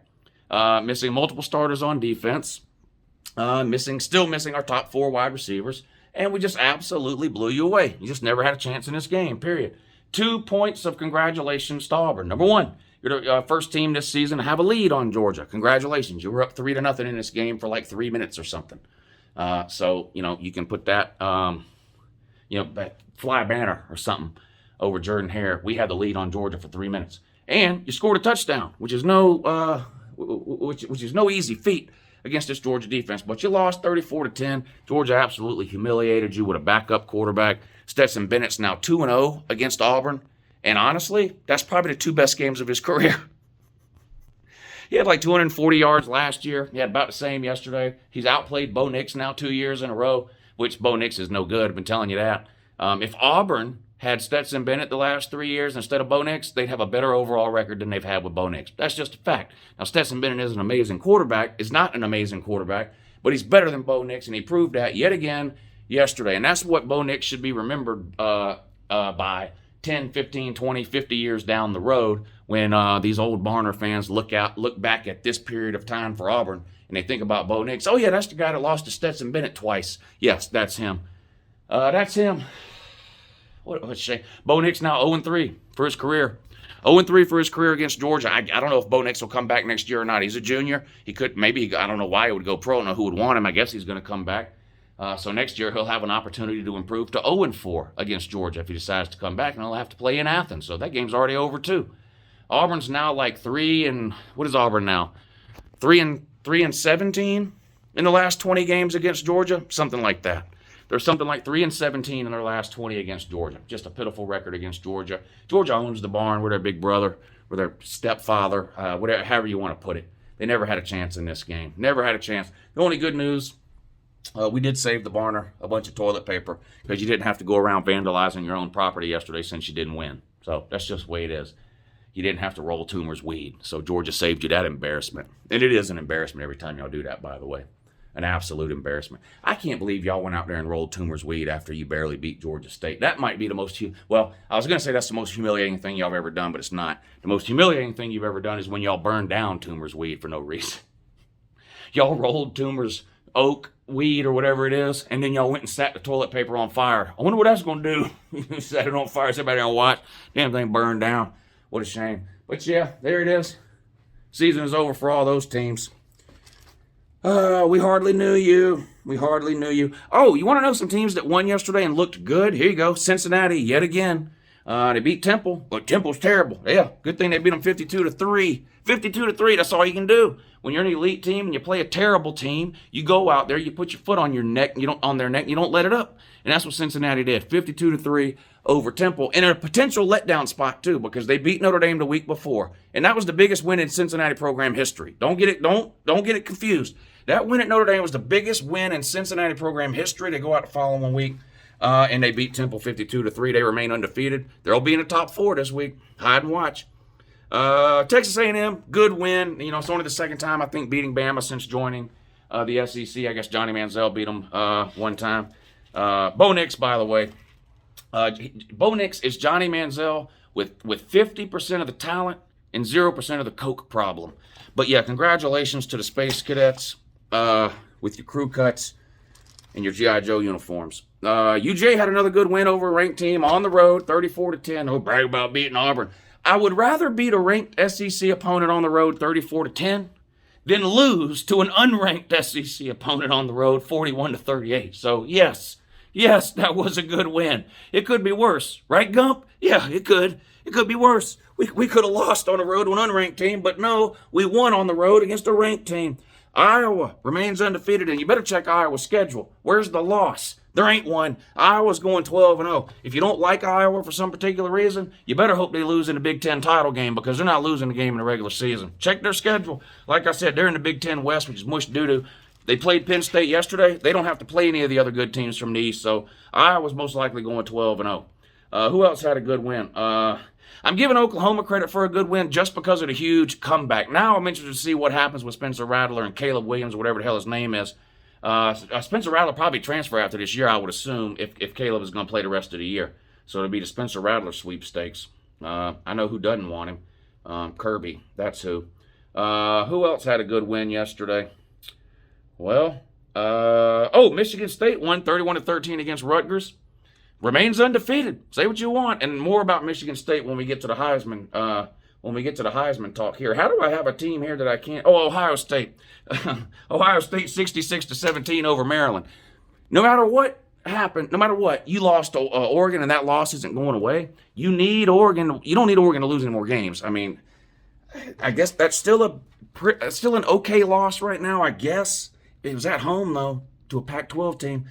missing multiple starters on defense, still missing our top four wide receivers, and we just absolutely blew you away. You just never had a chance in this game, period. 2 points of congratulations to Auburn. Number one, you're the first team this season to have a lead on Georgia. Congratulations. You were up 3-0 in this game for like 3 minutes or something. So, you can put that, that fly banner or something over Jordan Hare. We had the lead on Georgia for 3 minutes. And you scored a touchdown, which is no easy feat against this Georgia defense. But you lost 34-10. Georgia absolutely humiliated you with a backup quarterback. Stetson Bennett's now 2-0 against Auburn. And honestly, that's probably the two best games of his career. He had like 240 yards last year. He had about the same yesterday. He's outplayed Bo Nix now 2 years in a row, which Bo Nix is no good. I've been telling you that. If Auburn had Stetson Bennett the last 3 years instead of Bo Nix, they'd have a better overall record than they've had with Bo Nix. That's just a fact. Now, Stetson Bennett is not an amazing quarterback, but he's better than Bo Nix, and he proved that yet again yesterday. And that's what Bo Nix should be remembered by 10, 15, 20, 50 years down the road when these old Barner fans look back at this period of time for Auburn and they think about Bo Nix. Oh, yeah, that's the guy that lost to Stetson Bennett twice. Yes, that's him. What a shame. Bo Nix now 0-3 for his career. 0-3 for his career against Georgia. I don't know if Bo Nix will come back next year or not. He's a junior. He could, maybe, I don't know why he would go pro. I don't know who would want him. I guess he's going to come back. So next year he'll have an opportunity to improve to 0-4 against Georgia if he decides to come back, and he'll have to play in Athens. So that game's already over too. Auburn's now like 3 what is Auburn now? 3-17 in the last 20 games against Georgia, something like that. They're something like 3-17 in their last 20 against Georgia. Just a pitiful record against Georgia. Georgia owns the barn. We're their big brother. We're their stepfather. Whatever, however you want to put it. They never had a chance in this game. Never had a chance. The only good news, we did save the Barner a bunch of toilet paper because you didn't have to go around vandalizing your own property yesterday since you didn't win. So that's just the way it is. You didn't have to roll Toomer's weed. So Georgia saved you that embarrassment. And it is an embarrassment every time y'all do that, by the way. An absolute embarrassment. I can't believe y'all went out there and rolled Toomer's weed after you barely beat Georgia State. That might be the most, well, I was going to say that's the most humiliating thing y'all have ever done, but it's not. The most humiliating thing you've ever done is when y'all burned down Toomer's weed for no reason. Y'all rolled Toomer's oak weed or whatever it is, and then y'all went and sat the toilet paper on fire. I wonder what that's going to do. Set it on fire, everybody on watch. Damn thing burned down. What a shame. But yeah, there it is. Season is over for all those teams. We hardly knew you. We hardly knew you. Oh, you want to know some teams that won yesterday and looked good? Here you go. Cincinnati, yet again. They beat Temple, but Temple's terrible. Yeah, good thing they beat them 52-3. 52-3, that's all you can do. When you're an elite team and you play a terrible team, you go out there, you put your foot on your neck, on their neck, you don't let it up. And that's what Cincinnati did. 52-3 over Temple. And a potential letdown spot too, because they beat Notre Dame the week before. And that was the biggest win in Cincinnati program history. Don't get it confused. That win at Notre Dame was the biggest win in Cincinnati program history. They go out the following week, and they beat Temple 52-3. They remain undefeated. They'll be in the top 4 this week. Hide and watch. Texas A&M, good win. You know, it's only the second time, I think, beating Bama since joining the SEC. I guess Johnny Manziel beat them one time. Bo Nix, by the way. Bo Nix is Johnny Manziel with 50% of the talent and 0% of the coke problem. But yeah, congratulations to the Space Cadets with your crew cuts and your G.I. Joe uniforms. UJ had another good win over a ranked team on the road, 34-10. Oh, brag about beating Auburn. I would rather beat a ranked SEC opponent on the road 34-10 than lose to an unranked SEC opponent on the road 41-38. So yes, that was a good win. It could be worse, right, Gump? Yeah, it could. It could be worse. We could have lost on the road to an unranked team, but no, we won on the road against a ranked team. Iowa remains undefeated, and you better check Iowa's schedule. Where's the loss? There ain't one. Iowa's going 12-0. If you don't like Iowa for some particular reason, you better hope they lose in the Big Ten title game because they're not losing the game in the regular season. Check their schedule. Like I said, they're in the Big Ten West, which is mush doo-doo. They played Penn State yesterday. They don't have to play any of the other good teams from the East, so Iowa's most likely going 12-0. Who else had a good win? I'm giving Oklahoma credit for a good win just because of the huge comeback. Now I'm interested to see what happens with Spencer Rattler and Caleb Williams, whatever the hell his name is. Spencer Rattler probably transfer after this year, I would assume, if Caleb is going to play the rest of the year. So it'll be the Spencer Rattler sweepstakes. I know who doesn't want him. Kirby, that's who. Who else had a good win yesterday? Well, Michigan State won 31-13 against Rutgers. Remains undefeated. Say what you want, and more about Michigan State when we get to the Heisman. When we get to the Heisman talk here. How do I have a team here that I can't? Oh, Ohio State. Ohio State 66-17 over Maryland. No matter what happened, no matter what, you lost to Oregon, and that loss isn't going away. You need Oregon. You don't need Oregon to lose any more games. I mean, I guess that's still an okay loss right now. I guess it was at home though to a Pac-12 team.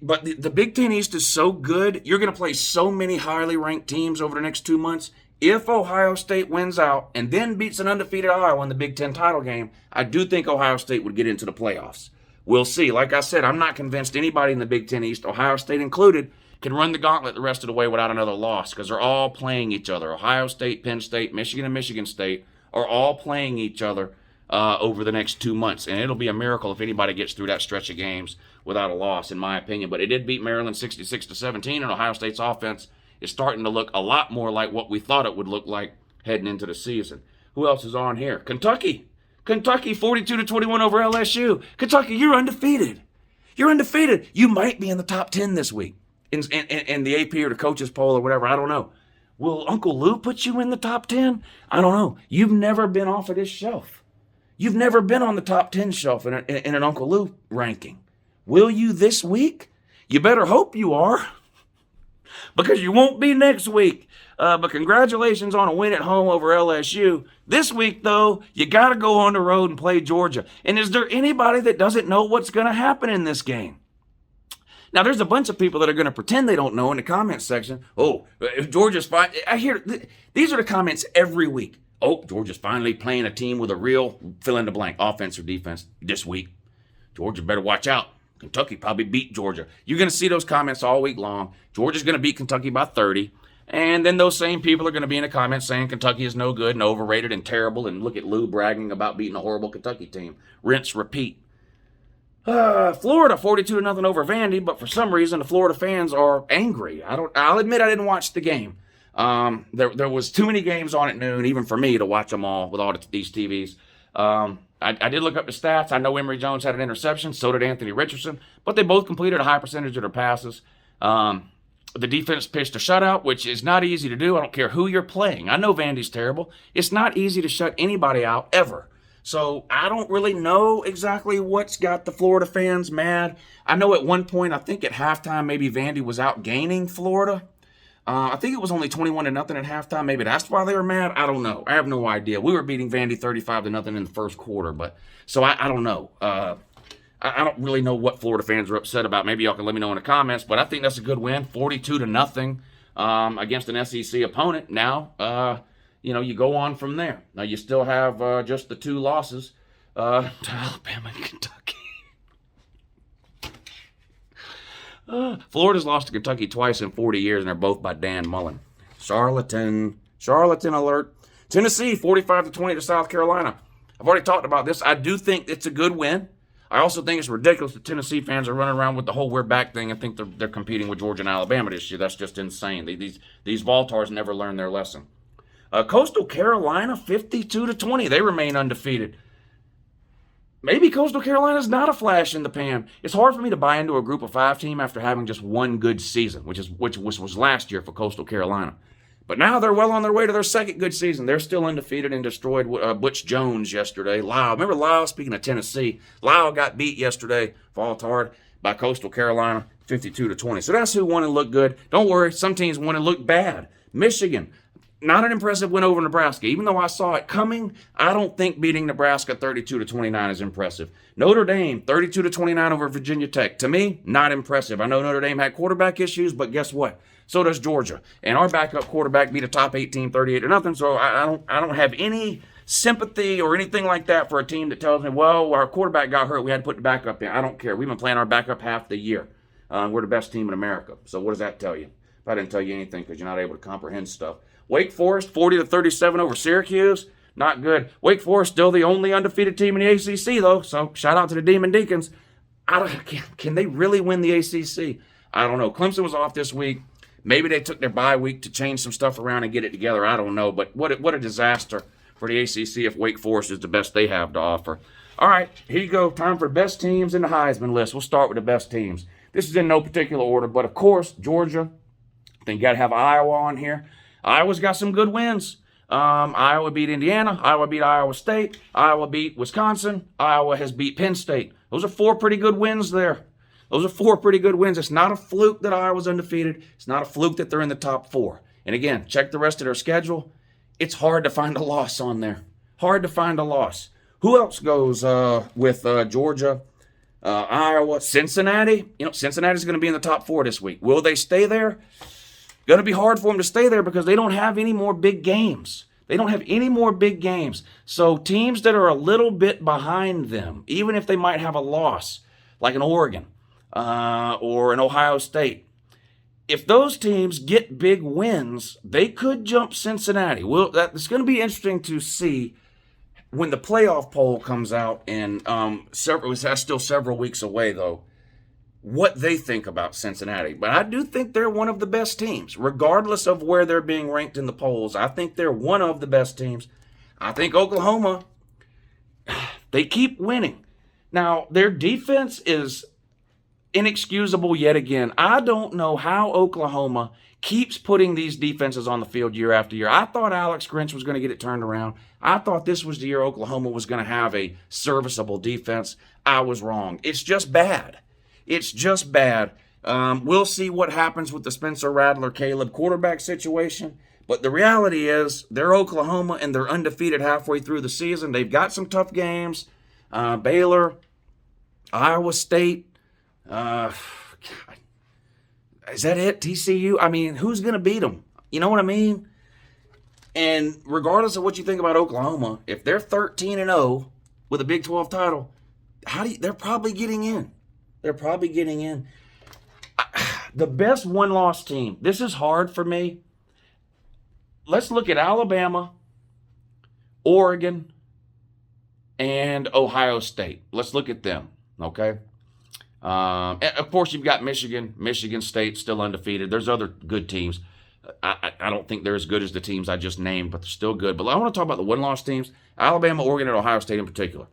But the Big Ten East is so good. You're going to play so many highly ranked teams over the next 2 months. If Ohio State wins out and then beats an undefeated Iowa in the Big Ten title game, I do think Ohio State would get into the playoffs. We'll see. Like I said, I'm not convinced anybody in the Big Ten East, Ohio State included, can run the gauntlet the rest of the way without another loss because they're all playing each other. Ohio State, Penn State, Michigan, and Michigan State are all playing each other over the next 2 months. And it'll be a miracle if anybody gets through that stretch of games without a loss, in my opinion. But it did beat Maryland 66-17, and Ohio State's offense is starting to look a lot more like what we thought it would look like heading into the season. Who else is on here? Kentucky 42-21 over LSU. Kentucky, you're undefeated. You're undefeated. You might be in the top 10 this week in the AP or the coaches poll or whatever. I don't know. Will Uncle Lou put you in the top 10? I don't know. You've never been off of this shelf. You've never been on the top 10 shelf in an Uncle Lou ranking. Will you this week? You better hope you are, because you won't be next week. But congratulations on a win at home over LSU. This week, though, you got to go on the road and play Georgia. And is there anybody that doesn't know what's going to happen in this game? Now, there's a bunch of people that are going to pretend they don't know in the comments section. Oh, Georgia's fine. I hear these are the comments every week. Oh, Georgia's finally playing a team with a real fill in the blank offense or defense this week. Georgia better watch out. Kentucky probably beat Georgia. You're going to see those comments all week long. Georgia's going to beat Kentucky by 30. And then those same people are going to be in the comments saying Kentucky is no good and overrated and terrible. And look at Lou bragging about beating a horrible Kentucky team. Rinse, repeat. Florida 42-0 over Vandy, but for some reason the Florida fans are angry. I'll admit I didn't watch the game. There was too many games on at noon, even for me to watch them all with all these TVs. I did look up the stats. I know Emory Jones had an interception, so did Anthony Richardson, but they both completed a high percentage of their passes. The defense pitched a shutout, which is not easy to do. I don't care who you're playing. I know Vandy's terrible. It's not easy to shut anybody out ever. So I don't really know exactly what's got the Florida fans mad. I know at one point, I think at halftime, maybe Vandy was outgaining Florida. I think it was only 21-0 at halftime. Maybe that's why they were mad. I don't know. I have no idea. We were beating Vandy 35-0 in the first quarter, but so I don't know. I don't really know what Florida fans are upset about. Maybe y'all can let me know in the comments, but I think that's a good win, 42-0 against an SEC opponent. Now, you go on from there. Now, you still have just the two losses to Alabama and Kentucky. Florida's lost to Kentucky twice in 40 years, and they're both by Dan Mullen. Charlatan alert. Tennessee, 45-20 to South Carolina. I've already talked about this. I do think it's a good win. I also think it's ridiculous that Tennessee fans are running around with the whole we're back thing and think they're competing with Georgia and Alabama this year. That's just insane. These Voltars never learn their lesson. Coastal Carolina, 52-20. They remain undefeated. Maybe Coastal Carolina's not a flash in the pan. It's hard for me to buy into a group of 5 team after having just one good season, which was last year for Coastal Carolina. But now they're well on their way to their second good season. They're still undefeated and destroyed Butch Jones yesterday. Lyle, remember Lyle? Speaking of Tennessee, Lyle got beat yesterday, Voltard, by Coastal Carolina, 52-20. So that's who won and looked good. Don't worry, some teams won and looked bad. Michigan, not an impressive win over Nebraska. Even though I saw it coming, I don't think beating Nebraska 32-29 is impressive. Notre Dame, 32-29 over Virginia Tech. To me, not impressive. I know Notre Dame had quarterback issues, but guess what? So does Georgia. And our backup quarterback beat a top 8 team 38-0. So I don't have any sympathy or anything like that for a team that tells me, well, our quarterback got hurt, we had to put the backup in. I don't care. We've been playing our backup half the year. We're the best team in America. So what does that tell you? If I didn't tell you anything because you're not able to comprehend stuff. Wake Forest, 40-37 over Syracuse. Not good. Wake Forest still the only undefeated team in the ACC, though. So shout out to the Demon Deacons. Can they really win the ACC? I don't know. Clemson was off this week. Maybe they took their bye week to change some stuff around and get it together. I don't know. But what a disaster for the ACC if Wake Forest is the best they have to offer. All right, here you go. Time for best teams in the Heisman list. We'll start with the best teams. This is in no particular order, but of course, Georgia. I think you got to have Iowa on here. Iowa's got some good wins. Iowa beat Indiana. Iowa beat Iowa State. Iowa beat Wisconsin. Iowa has beat Penn State. Those are 4 pretty good wins there. Those are 4 pretty good wins. It's not a fluke that Iowa's undefeated. It's not a fluke that they're in the top 4. And again, check the rest of their schedule. It's hard to find a loss on there. Hard to find a loss. Who else goes with Georgia, Iowa, Cincinnati? Cincinnati's going to be in the top 4 this week. Will they stay there? Going to be hard for them to stay there because they don't have any more big games. They don't have any more big games. So teams that are a little bit behind them, even if they might have a loss, like an Oregon or an Ohio State, if those teams get big wins, they could jump Cincinnati. It's going to be interesting to see when the playoff poll comes out, and that's still several weeks away, though, what they think about Cincinnati. But I do think they're one of the best teams, regardless of where they're being ranked in the polls. I think they're one of the best teams. I think Oklahoma, they keep winning. Now, their defense is inexcusable yet again. I don't know how Oklahoma keeps putting these defenses on the field year after year. I thought Alex Grinch was going to get it turned around. I thought this was the year Oklahoma was going to have a serviceable defense. I was wrong. It's just bad. It's just bad. We'll see what happens with the Spencer Rattler Caleb quarterback situation. But the reality is they're Oklahoma and they're undefeated halfway through the season. They've got some tough games. Baylor, Iowa State. Is that it? TCU? I mean, who's going to beat them? You know what I mean? And regardless of what you think about Oklahoma, if they're 13-0 with a Big 12 title, they're probably getting in. They're probably getting in. The best one-loss team. This is hard for me. Let's look at Alabama, Oregon, and Ohio State. Let's look at them, okay? And of course, you've got Michigan State still undefeated. There's other good teams. I don't think they're as good as the teams I just named, but they're still good. But I want to talk about the one-loss teams, Alabama, Oregon, and Ohio State in particular.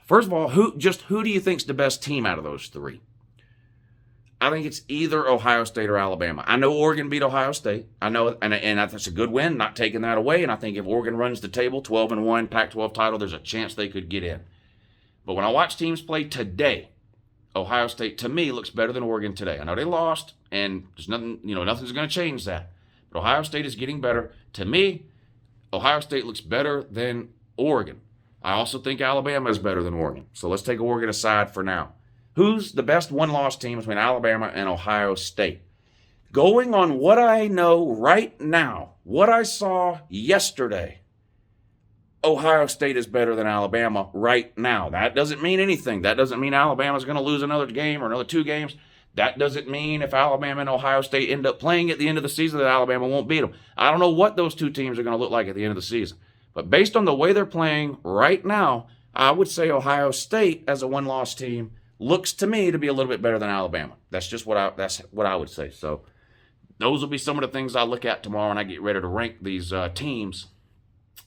First of all, who do you think's the best team out of those three? I think it's either Ohio State or Alabama. I know Oregon beat Ohio State. I know, and that's a good win, not taking that away. And I think if Oregon runs the table, 12-1, Pac-12 title, there's a chance they could get in. But when I watch teams play today, Ohio State, to me, looks better than Oregon today. I know they lost, and there's nothing, nothing's going to change that. But Ohio State is getting better. To me, Ohio State looks better than Oregon. I also think Alabama is better than Oregon. So let's take Oregon aside for now. Who's the best one-loss team between Alabama and Ohio State? Going on what I know right now, what I saw yesterday, Ohio State is better than Alabama right now. That doesn't mean anything. That doesn't mean Alabama's going to lose another game or another 2 games. That doesn't mean if Alabama and Ohio State end up playing at the end of the season that Alabama won't beat them. I don't know what those 2 teams are going to look like at the end of the season. But based on the way they're playing right now, I would say Ohio State as a one-loss team looks to me to be a little bit better than Alabama. That's just what I would say. So those will be some of the things I look at tomorrow when I get ready to rank these teams.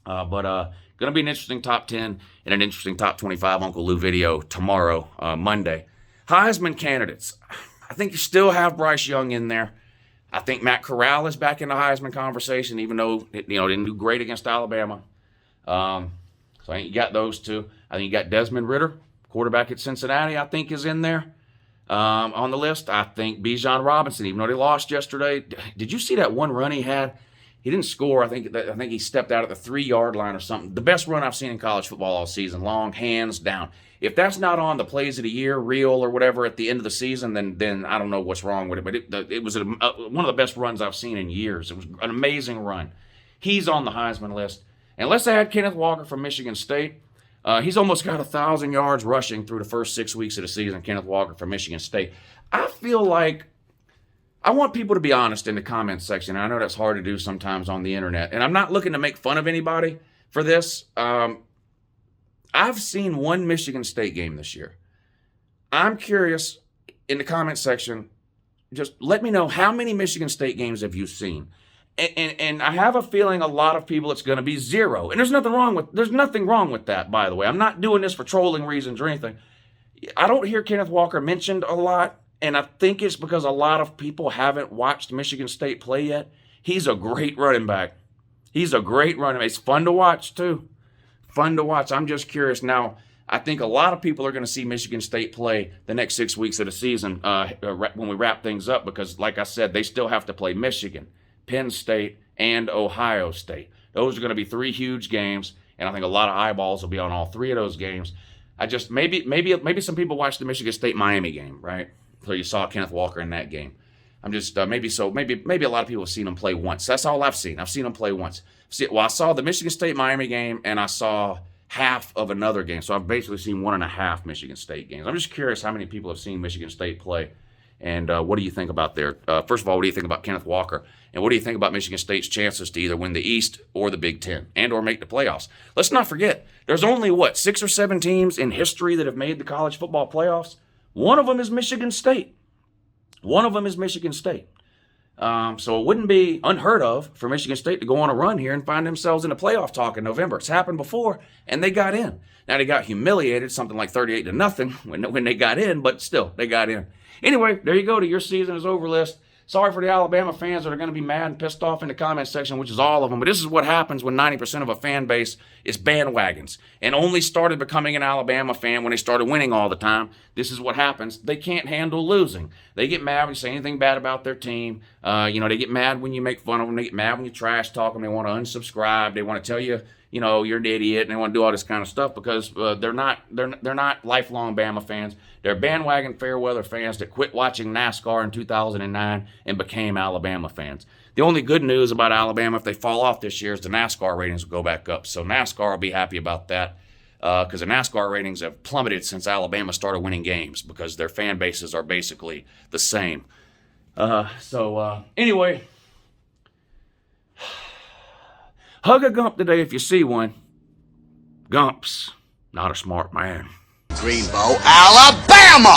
But going to be an interesting top 10 and an interesting top 25 Uncle Lou video tomorrow, Monday. Heisman candidates. I think you still have Bryce Young in there. I think Matt Corral is back in the Heisman conversation, even though didn't do great against Alabama. So I think you got those 2. I think you got Desmond Ridder, quarterback at Cincinnati, I think is in there on the list. I think Bijan Robinson, even though they lost yesterday. Did you see that one run he had? He didn't score. I think he stepped out at the 3-yard line or something. The best run I've seen in college football all season, long, hands down. If that's not on the plays of the year, reel or whatever at the end of the season, then I don't know what's wrong with it. But it was one of the best runs I've seen in years. It was an amazing run. He's on the Heisman list. And let's add Kenneth Walker from Michigan State. He's almost got 1,000 yards rushing through the first 6 weeks of the season, Kenneth Walker from Michigan State. I feel like I want people to be honest in the comments section. I know that's hard to do sometimes on the internet. And I'm not looking to make fun of anybody for this. I've seen one Michigan State game this year. I'm curious in the comments section, just let me know how many Michigan State games have you seen? And I have a feeling a lot of people it's going to be 0. And there's nothing wrong with that, by the way. I'm not doing this for trolling reasons or anything. I don't hear Kenneth Walker mentioned a lot, and I think it's because a lot of people haven't watched Michigan State play yet. He's a great running back. It's fun to watch, too. Fun to watch. I'm just curious. Now, I think a lot of people are going to see Michigan State play the next 6 weeks of the season when we wrap things up because, like I said, they still have to play Michigan, Penn State, and Ohio State. Those are going to be 3 huge games, and I think a lot of eyeballs will be on all 3 of those games. I just maybe some people watched the Michigan State-Miami game, right? So you saw Kenneth Walker in that game. I'm just maybe a lot of people have seen him play once. That's all I've seen. I've seen him play once. I saw the Michigan State-Miami game, and I saw half of another game. So I've basically seen 1.5 Michigan State games. I'm just curious how many people have seen Michigan State play. And what do you think about their first of all, what do you think about Kenneth Walker? And what do you think about Michigan State's chances to either win the East or the Big Ten and or make the playoffs? Let's not forget, there's only, 6 or 7 teams in history that have made the college football playoffs. One of them is Michigan State. So it wouldn't be unheard of for Michigan State to go on a run here and find themselves in a playoff talk in November. It's happened before, and they got in. Now, they got humiliated, something like 38-0 when they got in, but still, they got in. Anyway, there you go to your season is over list. Sorry for the Alabama fans that are going to be mad and pissed off in the comment section, which is all of them. But this is what happens when 90% of a fan base is bandwagons and only started becoming an Alabama fan when they started winning all the time. This is what happens. They can't handle losing. They get mad when you say anything bad about their team. They get mad when you make fun of them. They get mad when you trash talk them. They want to unsubscribe. They want to tell you, you know, you're an idiot, and they want to do all this kind of stuff because they're not lifelong Bama fans. They're bandwagon fair weather fans that quit watching NASCAR in 2009 and became Alabama fans. The only good news about Alabama, if they fall off this year, is the NASCAR ratings will go back up. So NASCAR will be happy about that because the NASCAR ratings have plummeted since Alabama started winning games because their fan bases are basically the same. Anyway, hug a Gump today if you see one. Gump's not a smart man. Greenbow, Alabama!